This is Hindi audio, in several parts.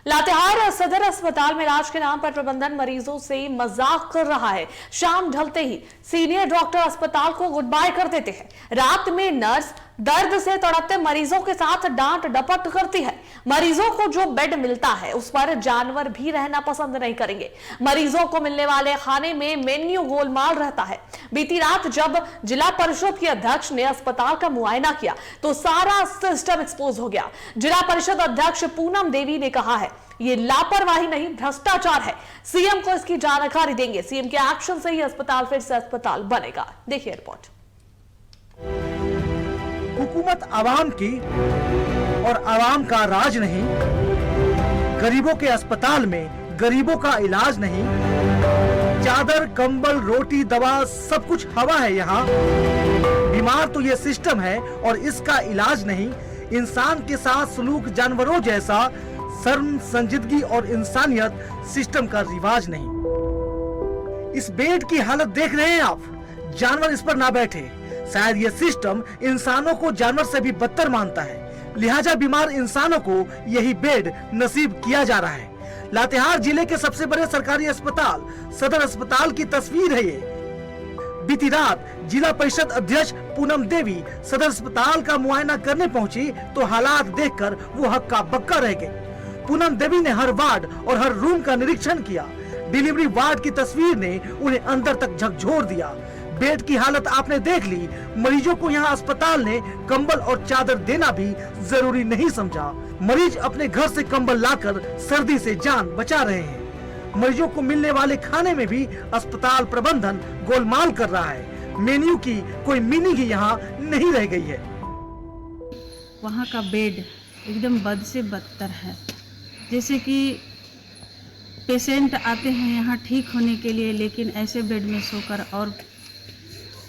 लातेहार सदर अस्पताल में इलाज के नाम पर प्रबंधन मरीजों से मजाक कर रहा है। शाम ढलते ही सीनियर डॉक्टर अस्पताल को गुड बाय कर देते हैं। रात में नर्स दर्द से तड़पते मरीजों के साथ डांट डपट करती है। मरीजों को जो बेड मिलता है उस पर जानवर भी रहना पसंद नहीं करेंगे। मरीजों को मिलने वाले खाने में मेन्यू गोलमाल रहता है। बीती रात जब जिला परिषद के अध्यक्ष ने अस्पताल का मुआयना किया तो सारा सिस्टम एक्सपोज हो गया। जिला परिषद अध्यक्ष पूनम देवी ने कहा है ये लापरवाही नहीं भ्रष्टाचार है। सीएम को इसकी जानकारी देंगे। सीएम के एक्शन से ही अस्पताल फिर से अस्पताल बनेगा। देखिए रिपोर्ट। हुकूमत आवाम की और आवाम का राज नहीं, गरीबों के अस्पताल में गरीबों का इलाज नहीं। चादर, कंबल, रोटी, दवा सब कुछ हवा है यहाँ। बीमार तो ये सिस्टम है और इसका इलाज नहीं। इंसान के साथ सलूक जानवरों जैसा शर्म, संजीदगी और इंसानियत सिस्टम का रिवाज नहीं। इस बेड की हालत देख रहे हैं आप। जानवर इस पर ना बैठे। शायद ये सिस्टम इंसानों को जानवर से भी बदतर मानता है, लिहाजा बीमार इंसानों को यही बेड नसीब किया जा रहा है। लातेहार जिले के सबसे बड़े सरकारी अस्पताल सदर अस्पताल की तस्वीर है ये। बीती रात जिला परिषद अध्यक्ष पूनम देवी सदर अस्पताल का मुआयना करने पहुंची तो हालात देखकर वो हक्का बक्का रह गए। पूनम देवी ने हर वार्ड और हर रूम का निरीक्षण किया। डिलीवरी वार्ड की तस्वीर ने उन्हें अंदर तक झकझोर दिया। बेड की हालत आपने देख ली। मरीजों को यहाँ अस्पताल ने कंबल और चादर देना भी जरूरी नहीं समझा। मरीज अपने घर से कंबल लाकर सर्दी से जान बचा रहे हैं। मरीजों को मिलने वाले खाने में भी अस्पताल प्रबंधन गोलमाल कर रहा है। मेन्यू की कोई मीनिंग ही यहाँ नहीं रह गई है। वहाँ का बेड एकदम बद से बदतर है। जैसे कि पेशेंट आते हैं यहाँ ठीक होने के लिए, लेकिन ऐसे बेड में सोकर और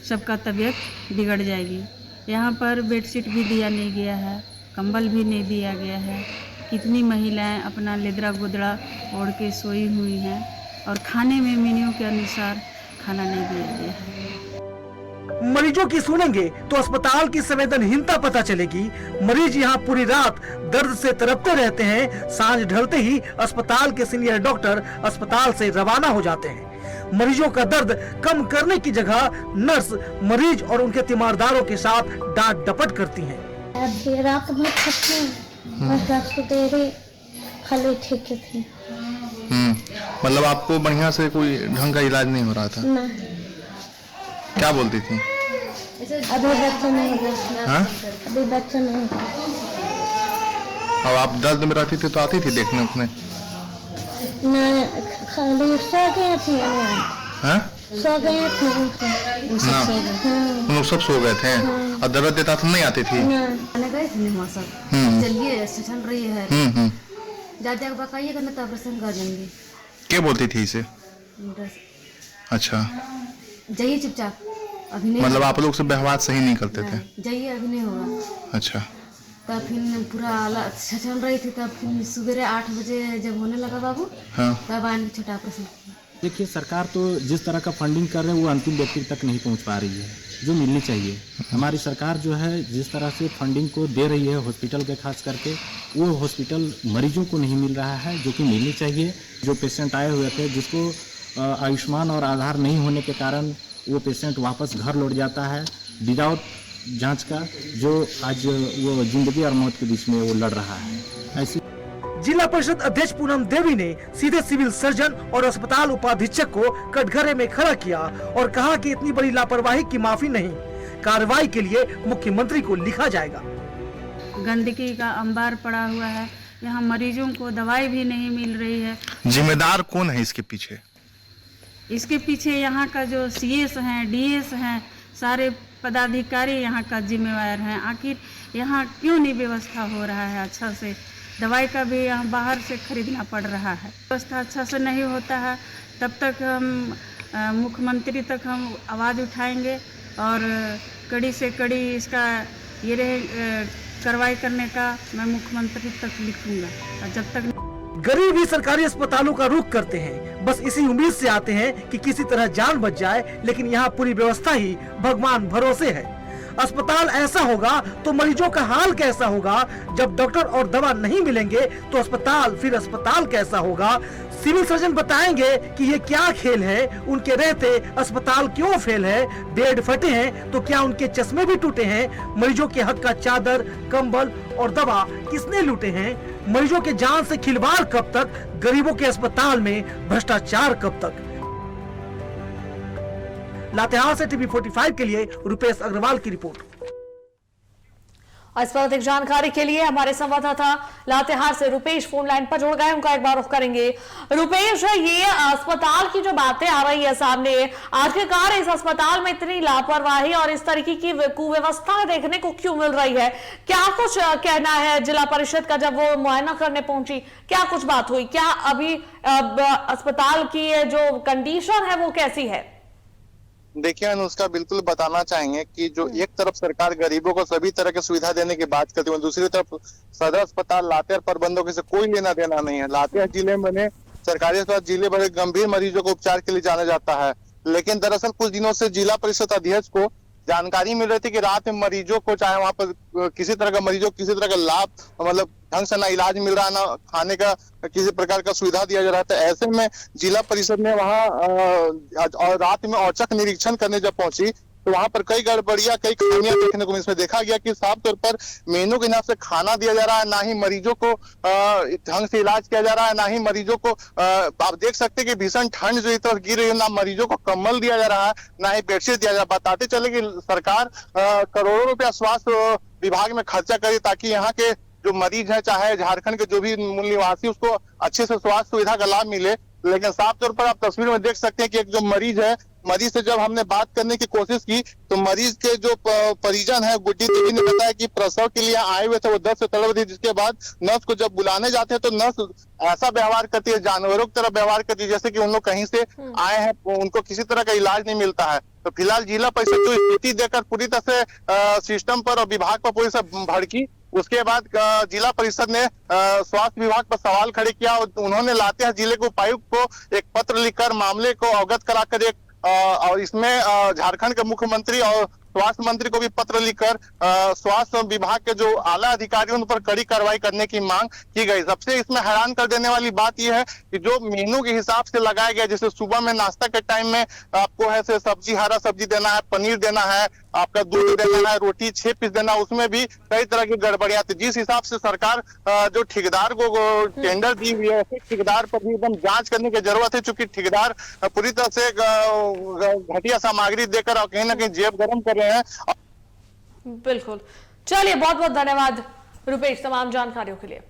सबका तबीयत बिगड़ जाएगी। यहाँ पर बेडशीट भी दिया नहीं गया है, कंबल भी नहीं दिया गया है। कितनी महिलाएं अपना लेदरा गोदड़ा ओढ़ के सोई हुई हैं और खाने में मेन्यू के अनुसार खाना नहीं दिया गया है। मरीजों की सुनेंगे तो अस्पताल की संवेदनहीनता पता चलेगी। मरीज यहाँ पूरी रात दर्द से तड़पते रहते हैं। सांझ ढलते ही अस्पताल के सीनियर डॉक्टर अस्पताल से रवाना हो जाते हैं। मरीजों का दर्द कम करने की जगह नर्स मरीज और उनके तीमारदारों के साथ डांट डपट करती हैं। रात में खाली ठीक थी। मतलब आपको बढ़िया से कोई ढंग का इलाज नहीं हो रहा था? नहीं। क्या बोलती थी? अभी बच्चा नहीं है। हाँ? अभी बच्चा नहीं है। और आप दर्द में रहती थी तो आती थी देखने उसने? नहीं, खाली सो गए थे। हाँ? सो गए थे। उन लोग सब सो गए थे। और दर्द देता तो नहीं आती थी? गए थे वहाँ सब। चलिए चल रही है। जा बताइएगा ना तो ऑपरेशन कर देंगे। क्या बोलती थी इसे? अच्छा, जाइए चुपचाप, अभी नहीं। मतलब आप लोग से व्यवहार सही नहीं करते थे? जाइए, अभी नहीं होगा। अच्छा। तब फिर पूरा चल रही थी। तब फिर सुबह 8 बजे जब होने लगा बाबू, हाँ। तब आने छोटा ऑपरेशन। देखिए, सरकार तो जिस तरह का फंडिंग कर रहे हैं वो अंतिम व्यक्ति तक नहीं पहुंच पा रही है जो मिलनी चाहिए। हमारी सरकार जो है जिस तरह से फंडिंग को दे रही है हॉस्पिटल के, खास करके वो हॉस्पिटल मरीजों को नहीं मिल रहा है जो कि मिलनी चाहिए। जो पेशेंट आए हुए थे जिसको आयुष्मान और आधार नहीं होने के कारण वो पेशेंट वापस घर लौट जाता है विदाउट जांच का, जो आज वो जिंदगी और मौत के बीच में वो लड़ रहा है। ऐसी जिला परिषद अध्यक्ष पूनम देवी ने सीधे सिविल सर्जन और अस्पताल उपाधीक्षक को कटघरे में खड़ा किया और कहा कि इतनी बड़ी लापरवाही की माफी नहीं, कार्रवाई के लिए मुख्यमंत्री को लिखा जाएगा। गंदगी का अंबार पड़ा हुआ है। यहाँ मरीजों को दवाई भी नहीं मिल रही है। जिम्मेदार कौन है इसके पीछे? इसके पीछे यहाँ का जो सीएस हैं, डीएस हैं, सारे पदाधिकारी यहाँ का जिम्मेवार हैं। आखिर यहाँ क्यों नहीं व्यवस्था हो रहा है अच्छा से? दवाई का भी यहाँ बाहर से खरीदना पड़ रहा है। व्यवस्था अच्छा से नहीं होता है तब तक हम मुख्यमंत्री तक हम आवाज़ उठाएंगे और कड़ी से कड़ी इसका ये रहे कार्रवाई करने का मैं मुख्यमंत्री तक लिखूंगा। और जब तक गरीब ही सरकारी अस्पतालों का रुख करते हैं, बस इसी उम्मीद से आते हैं कि किसी तरह जान बच जाए, लेकिन यहाँ पूरी व्यवस्था ही भगवान भरोसे है। अस्पताल ऐसा होगा तो मरीजों का हाल कैसा होगा? जब डॉक्टर और दवा नहीं मिलेंगे तो अस्पताल फिर अस्पताल कैसा होगा? सिविल सर्जन बताएंगे कि ये क्या खेल है, उनके रहते अस्पताल क्यों फेल है? बेड फटे हैं तो क्या उनके चश्मे भी टूटे हैं? मरीजों के हक का चादर, कंबल और दवा किसने लूटे हैं? मरीजों के जान से खिलवाड़ कब तक? गरीबों के अस्पताल में भ्रष्टाचार कब तक? लातेहार से टीवी 45 के लिए रुपेश अग्रवाल की रिपोर्ट। इस पर अधिक जानकारी के लिए हमारे संवाददाता लातेहार से रुपेश फोन लाइन पर जुड़ गए, उनका एक बार रुख करेंगे। रुपेश, ये अस्पताल की जो बातें आ रही है सामने, आखिरकार इस अस्पताल में इतनी लापरवाही और इस तरीके की कुव्यवस्था देखने को क्यों मिल रही है? क्या कुछ कहना है जिला परिषद का जब वो मुआयना करने पहुंची? क्या कुछ बात हुई? क्या अभी अस्पताल की जो कंडीशन है वो कैसी है? देखिए अनुष्का, बिल्कुल बताना चाहेंगे कि जो एक तरफ सरकार गरीबों को सभी तरह की सुविधा देने की बात करती है, दूसरी तरफ सदर अस्पताल लातेहार प्रबंधकों से कोई लेना देना नहीं है। लातेहार जिले में सरकारी अस्पताल जिले भर गंभीर मरीजों को उपचार के लिए जाना जाता है, लेकिन दरअसल कुछ दिनों से जिला परिषद अध्यक्ष को जानकारी मिल रही थी कि रात में मरीजों को, चाहे वहां पर किसी तरह का मरीजों किसी तरह का लाभ, मतलब ढंग से ना इलाज मिल रहा, ना खाने का किसी प्रकार का सुविधा दिया जा रहा था। ऐसे में जिला परिषद ने वहां और रात में औचक निरीक्षण करने जब पहुंची तो वहां पर कई गड़बड़ियां, कई खामियां देखने को इसमें देखा गया कि साफ तौर पर मेनू के हिसाब से खाना दिया जा रहा है, ना ही मरीजों को ढंग से इलाज किया जा रहा है, ना ही मरीजों को आप देख सकते हैं कि भीषण ठंड जो इस तरफ गिर रही है, ना मरीजों को कंबल दिया जा रहा है, ना ही बेडशीट दिया जा रहा है। बताते चले कि सरकार करोड़ों रुपया स्वास्थ्य विभाग में खर्चा करे ताकि यहाँ के जो मरीज है, चाहे झारखंड के जो भी मूल निवासी, उसको अच्छे से स्वास्थ्य सुविधा का लाभ मिले। लेकिन साफ तौर पर आप तस्वीर में देख सकते हैं कि एक जो मरीज है, मरीज से जब हमने बात करने की कोशिश की तो मरीज के जो परिजन है गुड्डी देवी ने बताया कि प्रसव के लिए आए हुए थे, वो दर्द से तड़प रही, जिसके बाद नर्स को जब बुलाने जाते हैं तो नर्स ऐसा व्यवहार करती है, जानवरों की तरह व्यवहार करती है, जैसे कि उन लोग कहीं से आए हैं, उनको किसी तरह का इलाज नहीं मिलता है। तो फिलहाल जिला परिषद जो स्थिति देखकर पूरी तरह से सिस्टम पर और विभाग पर पूरी तरह भड़की। उसके बाद जिला परिषद ने स्वास्थ्य विभाग पर सवाल खड़े किया और उन्होंने लातेहार जिले के उपायुक्त को एक पत्र लिखकर मामले को अवगत कराकर एक और इसमें झारखंड के मुख्यमंत्री और स्वास्थ्य मंत्री को भी पत्र लिखकर स्वास्थ्य विभाग के जो आला अधिकारी उन पर कड़ी कार्रवाई करने की मांग की गई। सबसे इसमें हैरान कर देने वाली बात यह है कि जो मेनू के हिसाब से लगाया गया, जैसे सुबह में नाश्ता के टाइम में आपको है से सब्जी, हरा सब्जी देना है, पनीर देना है, आपका दूध देना है, रोटी 6 पीस देना, उसमें भी कई तरह की गड़बड़ियां थी। जिस हिसाब से सरकार जो ठेकेदार को टेंडर दी हुई है, ठेकेदार पर भी एकदम जांच करने की जरूरत है, क्योंकि ठेकेदार पूरी तरह से घटिया सामग्री देकर कहीं ना कहीं जेब गर्म कर रहे हैं। बिल्कुल, चलिए बहुत बहुत धन्यवाद रुपेश तमाम जानकारियों के लिए।